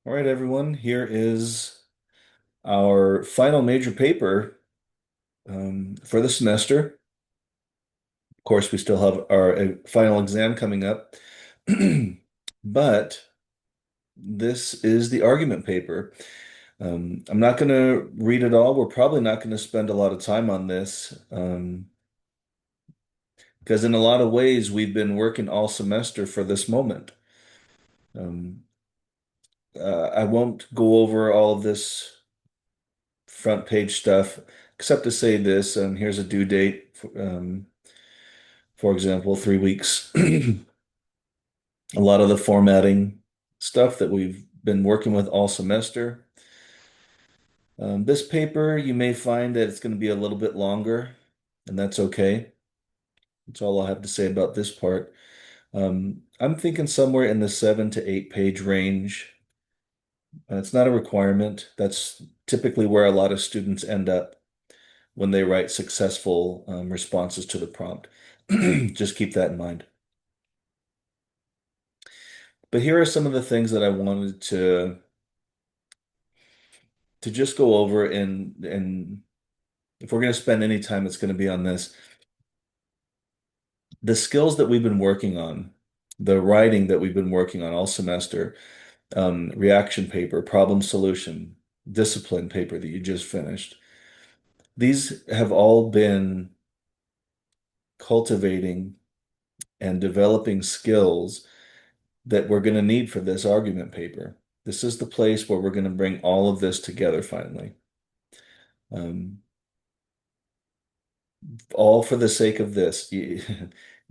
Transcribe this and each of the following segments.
All right, everyone, here is our final major paper for the semester. Of course, we still have our final exam coming up, but this is the argument paper. I'm not going to read it all. We're probably not going to spend a lot of time on this because in a lot of ways, we've been working all semester for this moment. Um, I won't go over all of this front page stuff, except to say this, here's a due date, for example, 3 weeks. A lot of the formatting stuff that we've been working with all semester. This paper, you may find that it's going to be a little bit longer, and that's okay. That's all I'll have to say about this part. I'm thinking somewhere in the 7 to 8 page range. It's not a requirement. That's typically where a lot of students end up when they write successful responses to the prompt. Just keep that in mind. But here are some of the things that I wanted to just go over and if we're going to spend any time, it's going to be on this. The skills that we've been working on, the writing that we've been working on all semester, reaction paper, problem solution, discipline paper that you just finished. These have all been cultivating and developing skills that we're going to need for this argument paper. This is the place where we're going to bring all of this together finally. Um, all for the sake of this.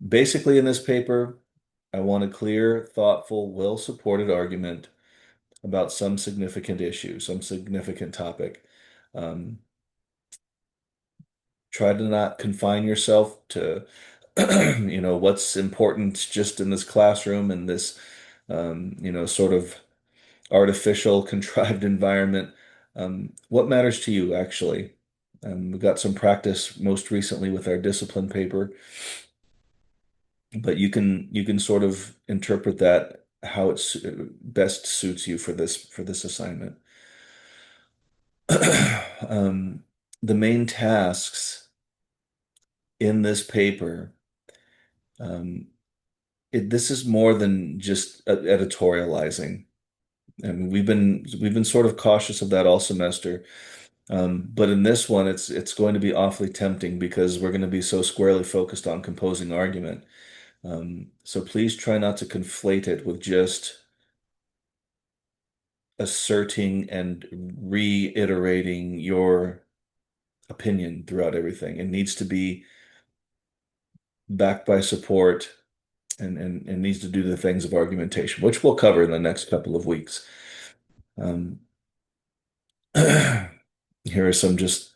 Basically, in this paper, I want a clear, thoughtful, well-supported argument about some significant issue, some significant topic. Um, Try to not confine yourself to, what's important just in this classroom and this, sort of artificial, contrived environment. What matters to you, actually? We got some practice most recently with our discipline paper, but you can sort of interpret that how it's best suits you for this assignment. Um, the main tasks in this paper, um, this is more than just editorializing. And we've been sort of cautious of that all semester. But in this one, it's going to be awfully tempting because we're going to be so squarely focused on composing argument. So please try not to conflate it with just asserting and reiterating your opinion throughout everything. It needs to be backed by support and needs to do the things of argumentation, which we'll cover in the next couple of weeks. Um, here are some just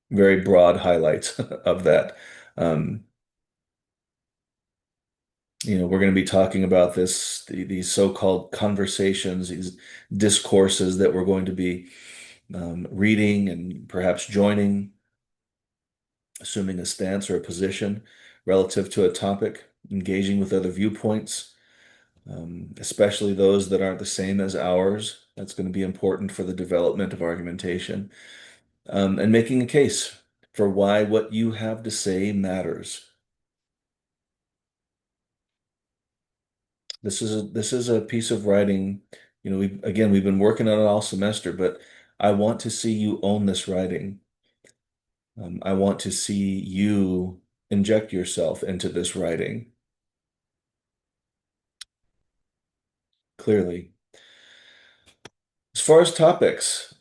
very broad highlights of that. Um, we're going to be talking about these so-called conversations, these discourses that we're going to be reading and perhaps joining, assuming a stance or a position relative to a topic, engaging with other viewpoints, especially those that aren't the same as ours. That's going to be important for the development of argumentation, and making a case for why what you have to say matters. This is a piece of writing. We've been working on it all semester, but I want to see you own this writing. I want to see you inject yourself into this writing clearly. As far as topics,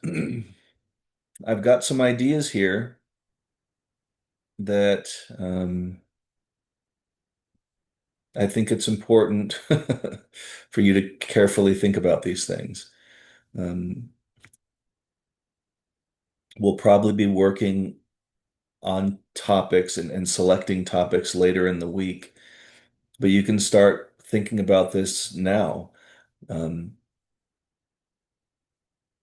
I've got some ideas here that I think it's important for you to carefully think about these things. Um, we'll probably be working on topics and selecting topics later in the week, but you can start thinking about this now. Um,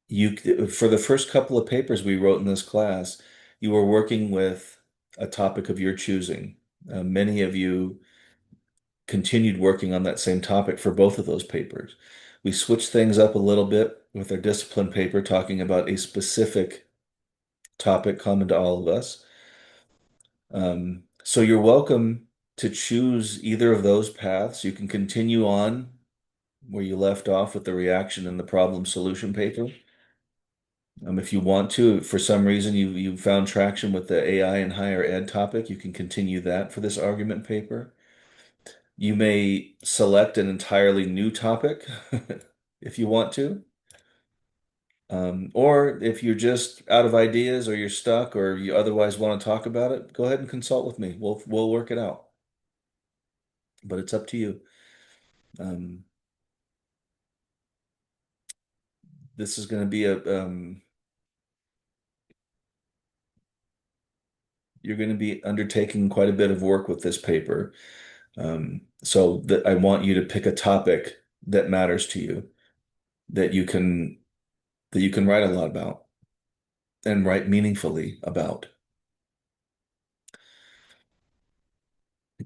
for the first couple of papers we wrote in this class, you were working with a topic of your choosing. Many of you continued working on that same topic for both of those papers. We switch things up a little bit with our discipline paper, talking about a specific topic common to all of us. So you're welcome to choose either of those paths. You can continue on where you left off with the reaction and the problem solution paper. If you want to, if for some reason you found traction with the AI and higher ed topic, you can continue that for this argument paper. You may select an entirely new topic if you want to. Or if you're just out of ideas or you're stuck or you otherwise want to talk about it, go ahead and consult with me. We'll work it out. But it's up to you. Um, this is going to be you're going to be undertaking quite a bit of work with this paper. So that I want you to pick a topic that matters to you, that you can that you can write a lot about and write meaningfully about.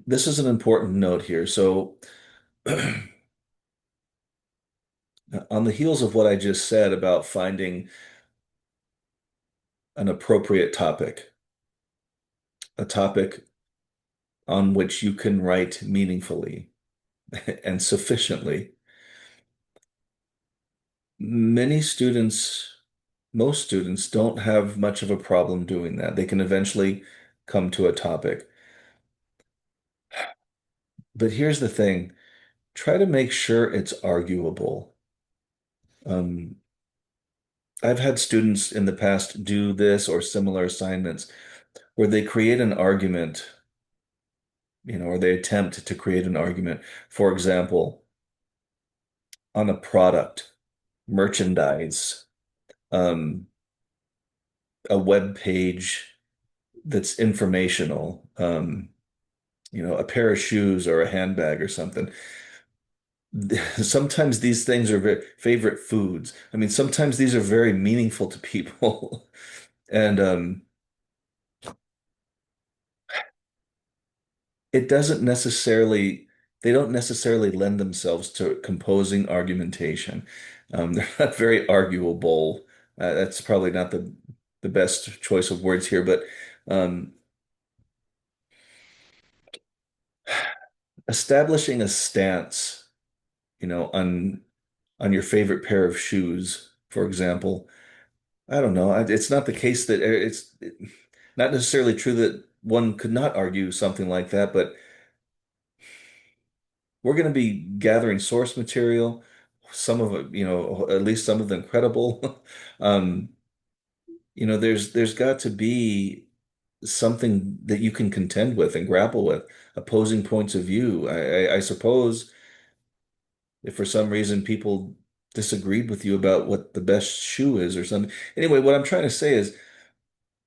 This is an important note here. So on the heels of what I just said about finding an appropriate topic, a topic on which you can write meaningfully and sufficiently. Many students, most students don't have much of a problem doing that. They can eventually come to a topic. But here's the thing, try to make sure it's arguable. Um, I've had students in the past do this or similar assignments where they create an argument, or they attempt to create an argument. For example, on a product, merchandise, um, a web page that's informational, a pair of shoes or a handbag or something. Sometimes these things are very favorite foods. I mean, sometimes these are very meaningful to people. And it doesn't necessarily, they don't necessarily lend themselves to composing argumentation. They're not very arguable. That's probably not the best choice of words here, but um, establishing a stance, on your favorite pair of shoes, for example. I don't know. It's not the case that it's not necessarily true that one could not argue something like that, but we're going to be gathering source material, some of it, at least some of them credible. Um, there's got to be something that you can contend with and grapple with, opposing points of view. I suppose if for some reason people disagreed with you about what the best shoe is or something. Anyway, what I'm trying to say is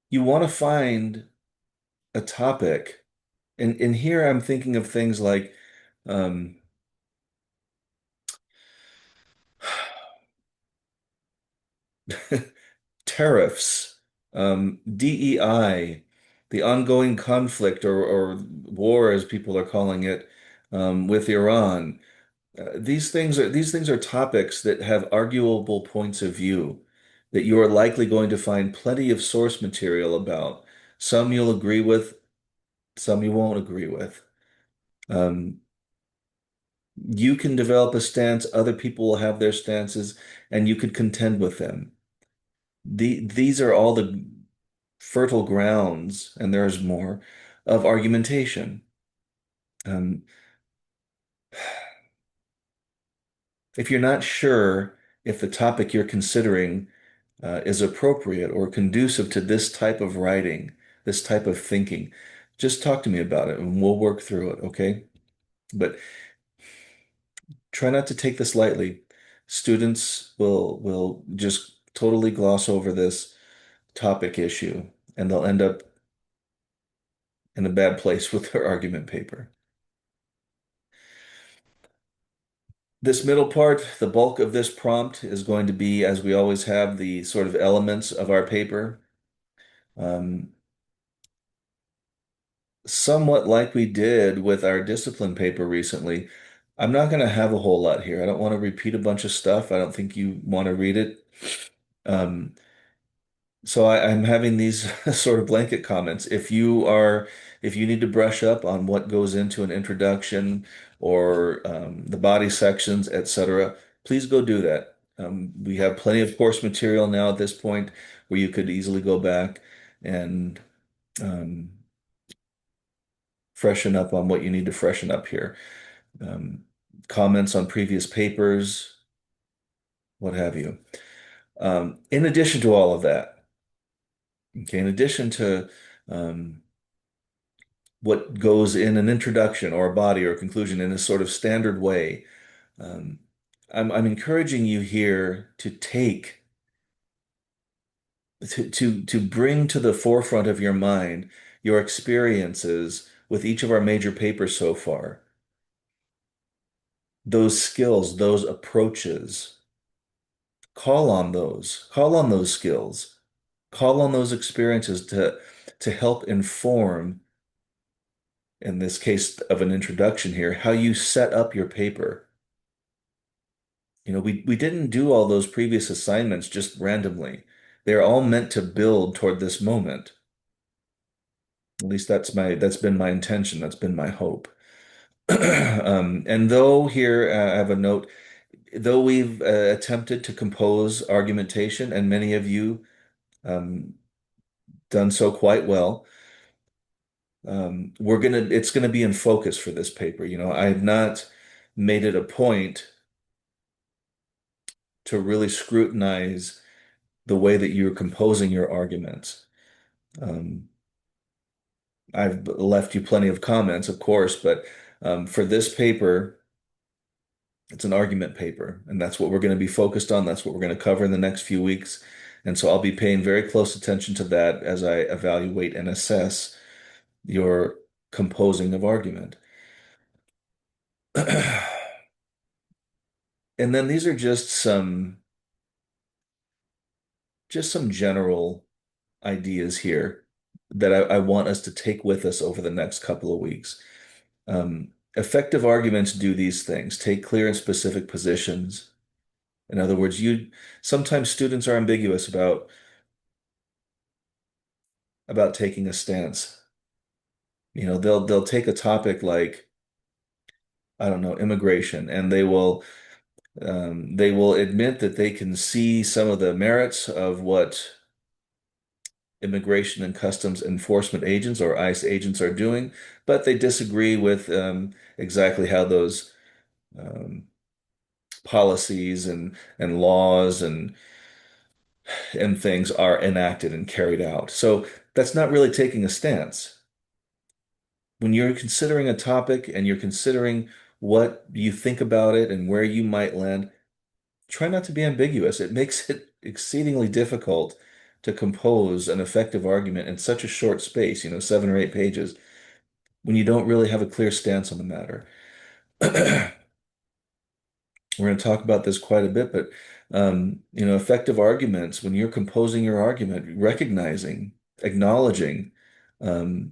you want to find a topic, and here I'm thinking of things like um, tariffs, DEI, the ongoing conflict or war, as people are calling it, with Iran. These things are topics that have arguable points of view that you are likely going to find plenty of source material about. Some you'll agree with, some you won't agree with. Um, you can develop a stance, other people will have their stances, and you could contend with them. These are all the fertile grounds, and there's more, of argumentation. Um, if you're not sure if the topic you're considering is appropriate or conducive to this type of writing, this type of thinking, just talk to me about it and we'll work through it, okay? But try not to take this lightly. Students will just totally gloss over this topic issue and they'll end up in a bad place with their argument paper. This middle part, the bulk of this prompt is going to be, as we always have, the sort of elements of our paper. Um, Somewhat like we did with our discipline paper recently, I'm not going to have a whole lot here. I don't want to repeat a bunch of stuff. I don't think you want to read it. Um, so I'm having these sort of blanket comments. If you need to brush up on what goes into an introduction or the body sections, etc., please go do that. We have plenty of course material now at this point where you could easily go back and um, freshen up on what you need to freshen up here. Um, Comments on previous papers, what have you. In addition to all of that, okay, in addition to um, what goes in an introduction or a body or a conclusion in a sort of standard way, um, I'm encouraging you here to to bring to the forefront of your mind your experiences with each of our major papers so far, those skills, those approaches. Call on those skills, call on those experiences to help inform, in this case of an introduction here, how you set up your paper. You know, we didn't do all those previous assignments just randomly. They're all meant to build toward this moment. At least that's been my intention. That's been my hope. And though here I have a note, though we've attempted to compose argumentation, and many of you um, done so quite well. It's gonna be in focus for this paper. You know, I have not made it a point to really scrutinize the way that you're composing your arguments. Um, I've left you plenty of comments, of course, but for this paper, it's an argument paper, and that's what we're going to be focused on. That's what we're going to cover in the next few weeks. And so I'll be paying very close attention to that as I evaluate and assess your composing of argument. And then these are just some general ideas here that I want us to take with us over the next couple of weeks. Effective arguments do these things. Take clear and specific positions. In other words, you sometimes students are ambiguous about taking a stance. You know, they'll take a topic like, I don't know, immigration, and they will admit that they can see some of the merits of what immigration and customs enforcement agents or ICE agents are doing, but they disagree with exactly how those um, policies and laws and things are enacted and carried out. So that's not really taking a stance. When you're considering a topic and you're considering what you think about it and where you might land, try not to be ambiguous. It makes it exceedingly difficult to compose an effective argument in such a short space, you know, 7 or 8 pages, when you don't really have a clear stance on the matter. We're going to talk about this quite a bit, but you know, effective arguments, when you're composing your argument, recognizing, acknowledging, um,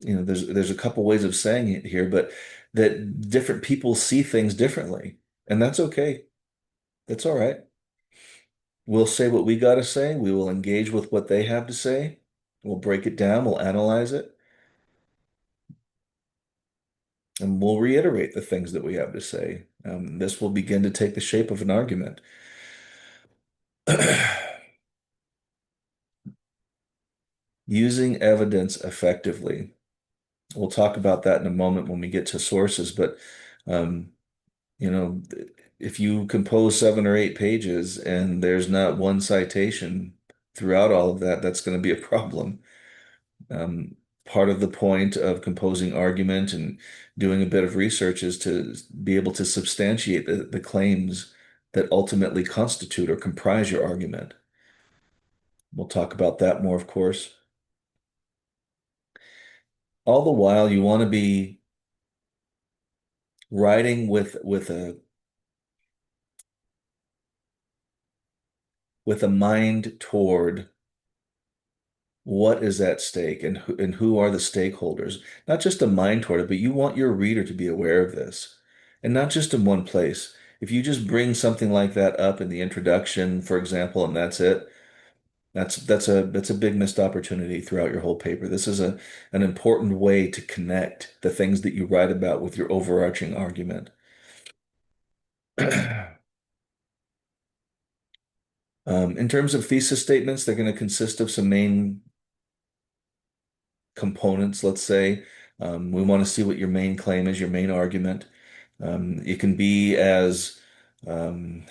you know, there's a couple ways of saying it here, but that different people see things differently, and that's okay. That's all right. We'll say what we got to say. We will engage with what they have to say. We'll break it down. We'll analyze it, and we'll reiterate the things that we have to say. This will begin to take the shape of an argument. Using evidence effectively. We'll talk about that in a moment when we get to sources, but um, you know, if you compose 7 or 8 pages and there's not one citation throughout all of that, that's going to be a problem. Um, Part of the point of composing argument and doing a bit of research is to be able to substantiate the claims that ultimately constitute or comprise your argument. We'll talk about that more, of course. All the while, you want to be writing with a mind toward what is at stake and who are the stakeholders. Not just a mind toward it, but you want your reader to be aware of this. And not just in one place. If you just bring something like that up in the introduction, for example, and that's it, that's a big missed opportunity throughout your whole paper. This is an important way to connect the things that you write about with your overarching argument. In terms of thesis statements, they're going to consist of some main components, let's say. We want to see what your main claim is, your main argument. It can be as um,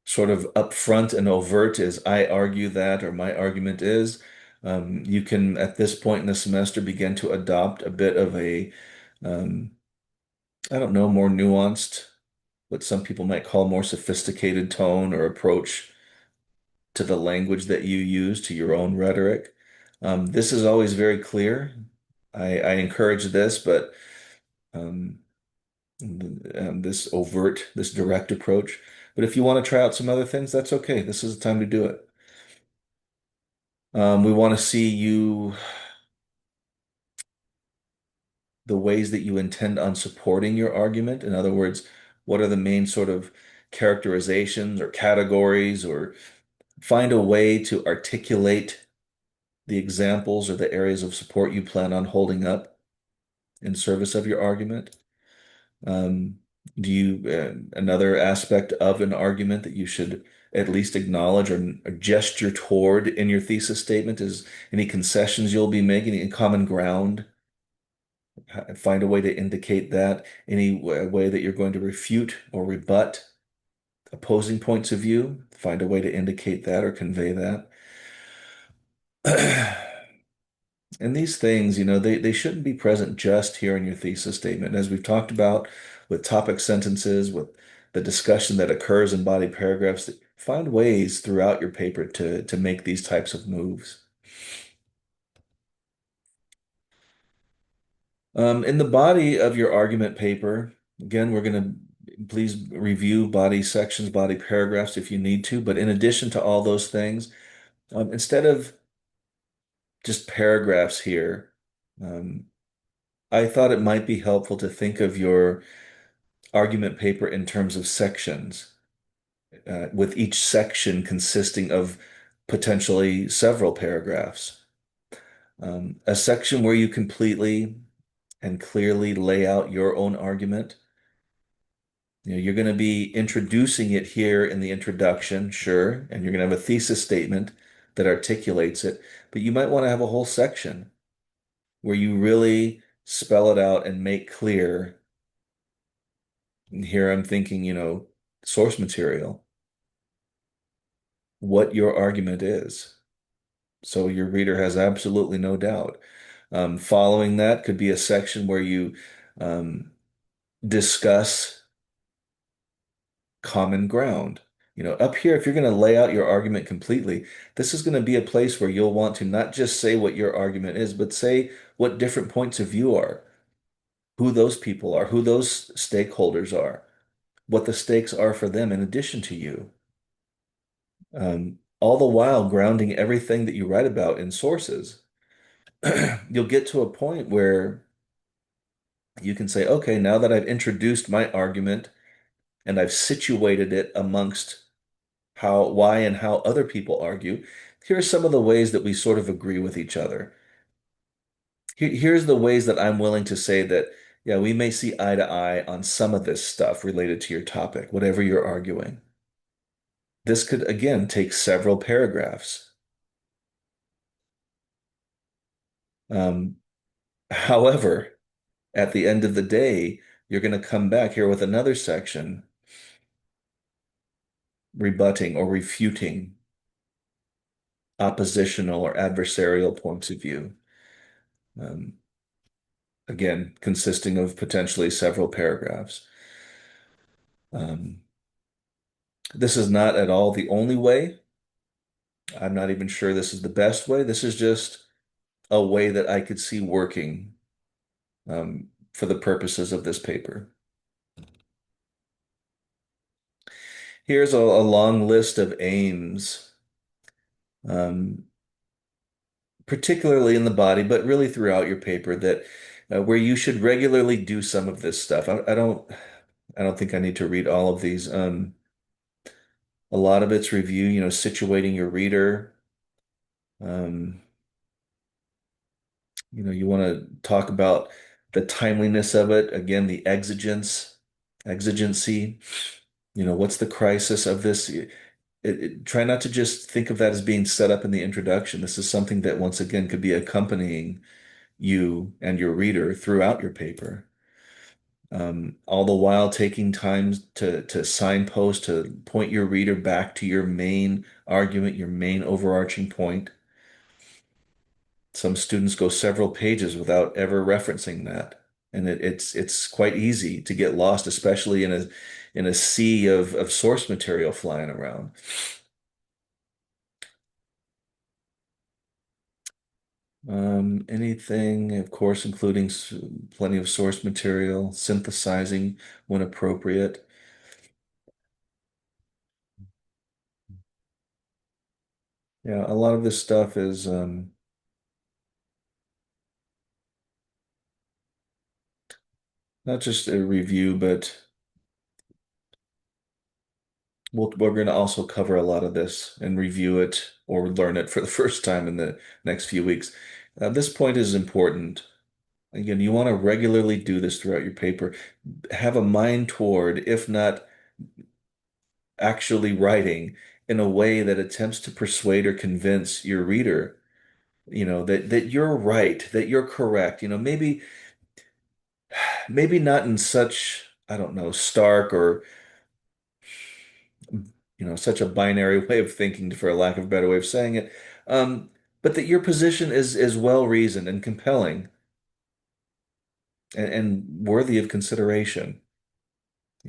sort of upfront and overt as I argue that, or my argument is. You can, at this point in the semester, begin to adopt a bit of a, um, I don't know, more nuanced, what some people might call more sophisticated tone or approach to the language that you use, to your own rhetoric. This is always very clear. I encourage this, but um, this overt, this direct approach. But if you want to try out some other things, that's okay. This is the time to do it. We want to see the ways that you intend on supporting your argument. In other words, what are the main sort of characterizations or categories, or find a way to articulate the examples or the areas of support you plan on holding up in service of your argument. Um, do you, another aspect of an argument that you should at least acknowledge or gesture toward in your thesis statement is any concessions you'll be making, any common ground? Find a way to indicate that, any way that you're going to refute or rebut opposing points of view, find a way to indicate that or convey that. And these things, they shouldn't be present just here in your thesis statement. As we've talked about with topic sentences, with the discussion that occurs in body paragraphs, find ways throughout your paper to make these types of moves. In the body of your argument paper, again, we're going to please review body sections, body paragraphs if you need to. But in addition to all those things, instead of just paragraphs here, um, I thought it might be helpful to think of your argument paper in terms of sections, with each section consisting of potentially several paragraphs. A section where you completely and clearly lay out your own argument. You're going to be introducing it here in the introduction, sure, and you're going to have a thesis statement that articulates it, but you might want to have a whole section where you really spell it out and make clear. And here I'm thinking, source material, what your argument is. So your reader has absolutely no doubt. Following that could be a section where you um, discuss common ground. Up here, if you're going to lay out your argument completely, this is going to be a place where you'll want to not just say what your argument is, but say what different points of view are, who those people are, who those stakeholders are, what the stakes are for them in addition to you. All the while grounding everything that you write about in sources. You'll get to a point where you can say, okay, now that I've introduced my argument and I've situated it amongst why and how other people argue, here are some of the ways that we sort of agree with each other. Here's the ways that I'm willing to say that, yeah, we may see eye to eye on some of this stuff related to your topic, whatever you're arguing. This could, again, take several paragraphs. Um, However, at the end of the day, you're going to come back here with another section rebutting or refuting oppositional or adversarial points of view. Um, again, consisting of potentially several paragraphs. Um, this is not at all the only way. I'm not even sure this is the best way. This is just a way that I could see working for the purposes of this paper. Here's a long list of aims. particularly in the body, but really throughout your paper that where you should regularly do some of this stuff. I don't think I need to read all of these. A lot of it's review, situating your reader. Um, you want to talk about the timeliness of it. Again, the exigency. What's the crisis of this? Try not to just think of that as being set up in the introduction. This is something that once again could be accompanying you and your reader throughout your paper. All the while taking time to signpost, to point your reader back to your main argument, your main overarching point. Some students go several pages without ever referencing that. And it's quite easy to get lost, especially in a sea of source material flying around. Anything, of course, including plenty of source material, synthesizing when appropriate. Yeah, a lot of this stuff is not just a review, but we're going to also cover a lot of this and review it or learn it for the first time in the next few weeks. This point is important. Again, you want to regularly do this throughout your paper. Have a mind toward, if not actually writing, in a way that attempts to persuade or convince your reader, that you're right, that you're correct. Maybe not in such, I don't know, stark or such a binary way of thinking, for a lack of a better way of saying it. Um, but that your position is well reasoned and compelling and worthy of consideration.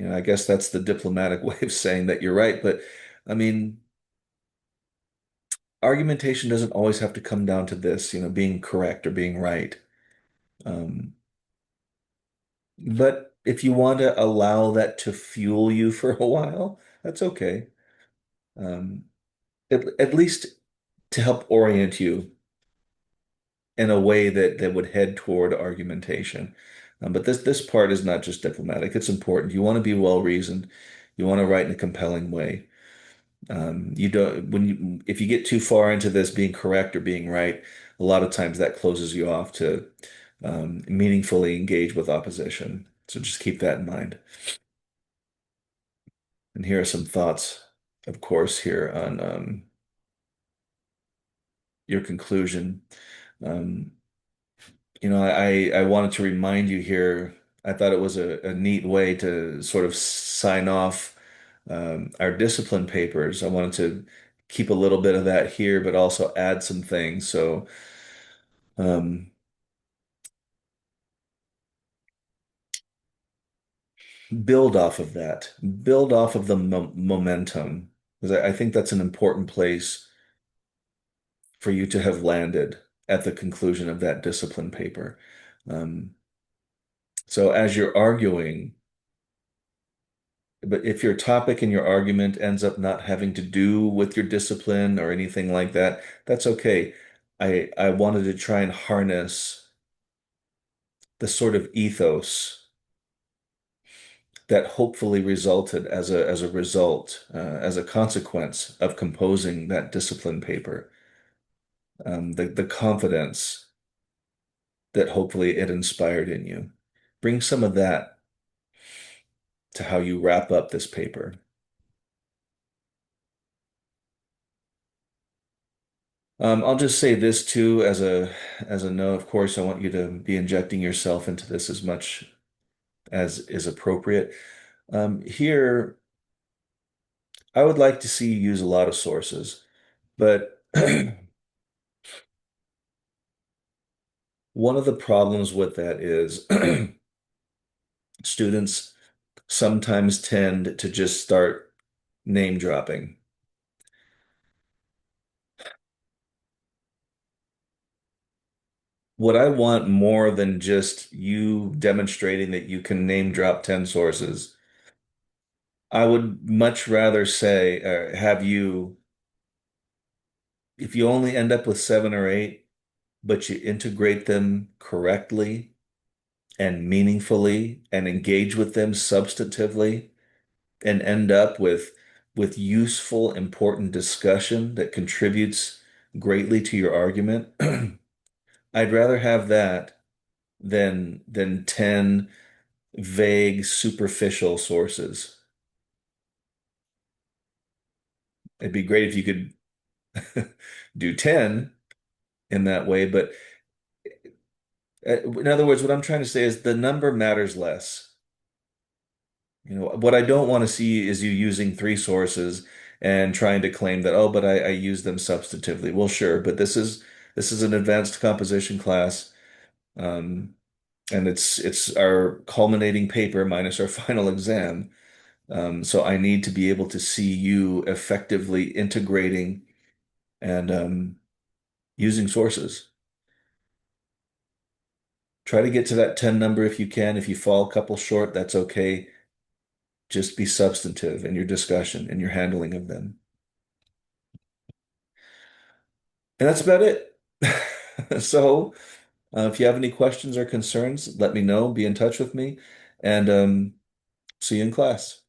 I guess that's the diplomatic way of saying that you're right. But I mean, argumentation doesn't always have to come down to this, being correct or being right. Um, but if you want to allow that to fuel you for a while, that's okay. Um, at least to help orient you in a way that would head toward argumentation. But this part is not just diplomatic, it's important. You want to be well reasoned. You want to write in a compelling way. You don't when you if you get too far into this being correct or being right, a lot of times that closes you off to meaningfully engage with opposition. So just keep that in mind. And here are some thoughts, of course, here on your conclusion. Um, I wanted to remind you here. I thought it was a neat way to sort of sign off our discipline papers. I wanted to keep a little bit of that here, but also add some things. So um, build off of that, build off of the momentum, because I think that's an important place for you to have landed at the conclusion of that discipline paper. Um, so as you're arguing, but if your topic and your argument ends up not having to do with your discipline or anything like that, that's okay. I wanted to try and harness the sort of ethos that hopefully resulted as a result, as a consequence of composing that discipline paper. The confidence that hopefully it inspired in you. Bring some of that to how you wrap up this paper. I'll just say this too as a note. Of course, I want you to be injecting yourself into this as much as is appropriate. Here, I would like to see you use a lot of sources, but one of the problems with that is students sometimes tend to just start name dropping. What I want more than just you demonstrating that you can name drop 10 sources, I would much rather say, have you, if you only end up with seven or eight, but you integrate them correctly and meaningfully and engage with them substantively and end up with useful, important discussion that contributes greatly to your argument, I'd rather have that than 10 vague, superficial sources. It'd be great if you could do 10 in that way, but in other words, what I'm trying to say is the number matters less. You know, what I don't want to see is you using three sources and trying to claim that, oh, but I use them substantively. Well, sure, but this is an advanced composition class, um, and it's our culminating paper minus our final exam. So I need to be able to see you effectively integrating and using sources. Try to get to that 10 number if you can. If you fall a couple short, that's okay. Just be substantive in your discussion and your handling of them. And that's about it. So, if you have any questions or concerns, let me know. Be in touch with me, and see you in class.